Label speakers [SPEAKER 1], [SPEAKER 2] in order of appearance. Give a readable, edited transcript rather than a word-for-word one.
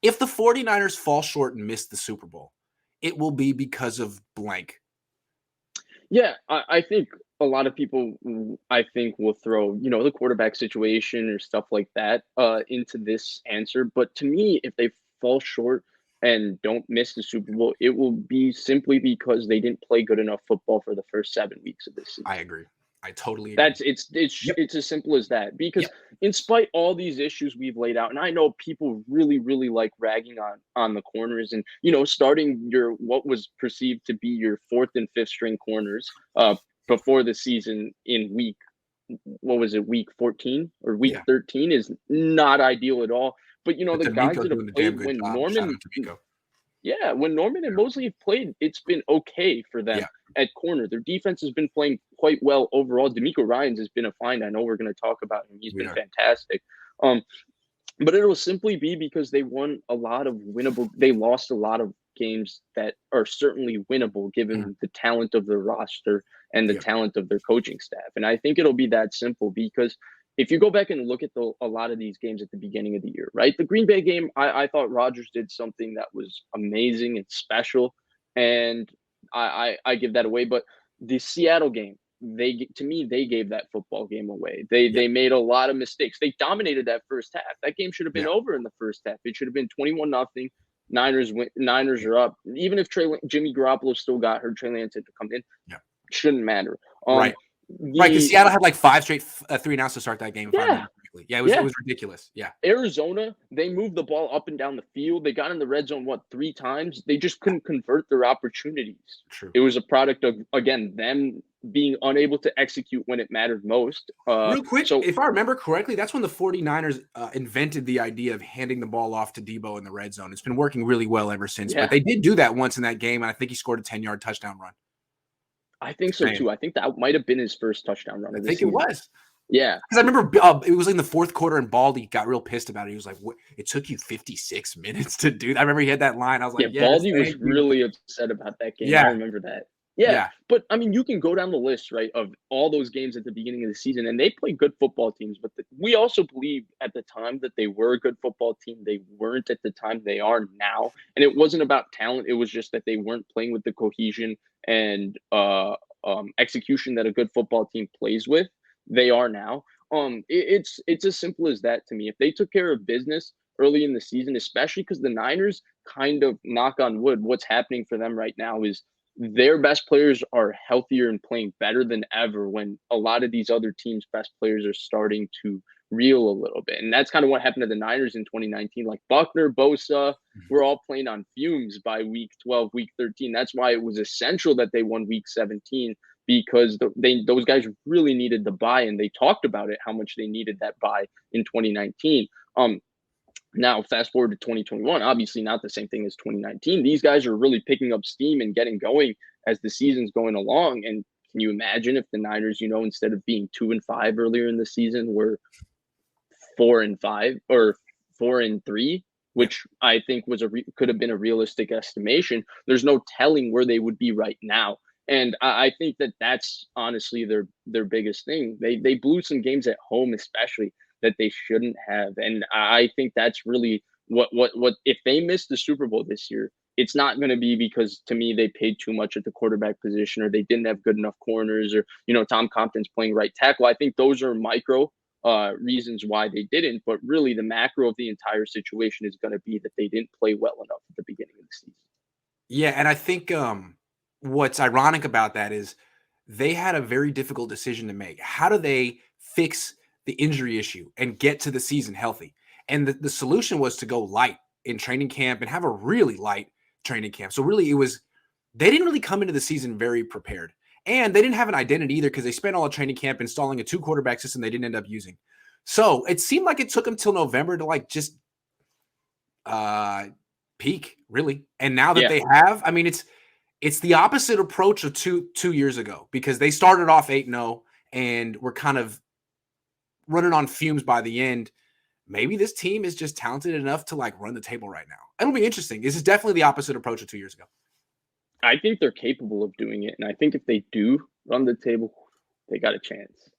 [SPEAKER 1] if the 49ers fall short and miss the Super Bowl, it will be because of blank.
[SPEAKER 2] Yeah, I think a lot of people, I think, will throw, the quarterback situation or stuff like that into this answer. But to me, if they fall short and don't miss the Super Bowl, it will be simply because they didn't play good enough football for the first 7 weeks of this season.
[SPEAKER 1] I agree. I totally agree.
[SPEAKER 2] It's as simple as that. Because
[SPEAKER 1] Yep.
[SPEAKER 2] in spite all these issues we've laid out, and I know people really, really like ragging on the corners and starting your what was perceived to be your fourth and fifth string corners before the season in week 14 or week
[SPEAKER 1] Yeah.
[SPEAKER 2] 13 is not ideal at all. But
[SPEAKER 1] But
[SPEAKER 2] the guys
[SPEAKER 1] D'Amico's
[SPEAKER 2] that have
[SPEAKER 1] doing a damn
[SPEAKER 2] played
[SPEAKER 1] good job. Shout out to D'Amico.
[SPEAKER 2] when Norman and Mosley have played, it's been okay for them
[SPEAKER 1] Yeah.
[SPEAKER 2] at corner. Their defense has been playing quite well overall. D'Amico Ryans has been a find. I know we're going to talk about him. He's been fantastic. But it'll simply be because they won a lot of winnable. They lost a lot of games that are certainly winnable given the talent of their roster and the talent of their coaching staff. And I think it'll be that simple because if you go back and look at a lot of these games at the beginning of the year, right? The Green Bay game, I thought Rodgers did something that was amazing and special. And I give that away. But the Seattle game, they gave that football game away. They made a lot of mistakes. They dominated that first half. That game should have been over in the first half. It should have been 21-0. Niners win. Niners are up. Even if Jimmy Garoppolo still got hurt, Trey Lance had to come in. Shouldn't matter.
[SPEAKER 1] Right. Right, because Seattle had like 5 straight 3-and-outs to start that game. It was ridiculous. Yeah.
[SPEAKER 2] Arizona, they moved the ball up and down the field. They got in the red zone 3 times. They just couldn't convert their opportunities.
[SPEAKER 1] True.
[SPEAKER 2] It was a product of, again, them being unable to execute when it mattered most.
[SPEAKER 1] Real quick, if I remember correctly, that's when the 49ers invented the idea of handing the ball off to Debo in the red zone. It's been working really well ever since. But they did do that once in that game, and I think he scored a 10-yard touchdown run.
[SPEAKER 2] I think so too. I think that might have been his first touchdown run.
[SPEAKER 1] I think it was.
[SPEAKER 2] Yeah.
[SPEAKER 1] Because I remember it was in the fourth quarter and Baldy got real pissed about it. He was like, "What? It took you 56 minutes to do that?" I remember he had that line. I was like,
[SPEAKER 2] Baldy was really upset about that game. I remember that. Yeah. But, I mean, you can go down the list, right, of all those games at the beginning of the season, and they play good football teams. But we also believed at the time that they were a good football team. They weren't at the time they are now. And it wasn't about talent. It was just that they weren't playing with the cohesion and execution that a good football team plays with. They are now. It's as simple as that to me. If they took care of business early in the season, especially because the Niners kind of, knock on wood, what's happening for them right now is their best players are healthier and playing better than ever when a lot of these other teams' best players are starting to reel a little bit. And that's kind of what happened to the Niners in 2019. Like Buckner, Bosa, were all playing on fumes by week 12, week 13. That's why it was essential that they won week 17 because those guys really needed the bye, and they talked about it, how much they needed that bye in 2019. Now, fast forward to 2021, obviously not the same thing as 2019. These guys are really picking up steam and getting going as the season's going along. And can you imagine if the Niners, instead of being 2-5 earlier in the season, were 4-5 or 4-3, which I think could have been a realistic estimation. There's no telling where they would be right now. And I think that that's honestly their biggest thing. They blew some games at home, especially, that they shouldn't have. And I think that's really what if they miss the Super Bowl this year, it's not going to be because, to me, they paid too much at the quarterback position or they didn't have good enough corners or, Tom Compton's playing right tackle. I think those are micro reasons why they didn't. But really, the macro of the entire situation is going to be that they didn't play well enough at the beginning of the season.
[SPEAKER 1] Yeah, and I think what's ironic about that is they had a very difficult decision to make. How do they fix the injury issue and get to the season healthy? And the solution was to go light in training camp and have a really light training camp. So really they didn't really come into the season very prepared, and they didn't have an identity either because they spent all of training camp installing a 2-quarterback system they didn't end up using. So it seemed like it took them till November to just peak, really. And now that they have, I mean, it's the opposite approach of two years ago because they started off 8-0 and were kind of running on fumes by the end. Maybe this team is just talented enough to run the table right now. It'll be interesting. This is definitely the opposite approach of 2 years ago.
[SPEAKER 2] I think they're capable of doing it. And I think if they do run the table, they got a chance.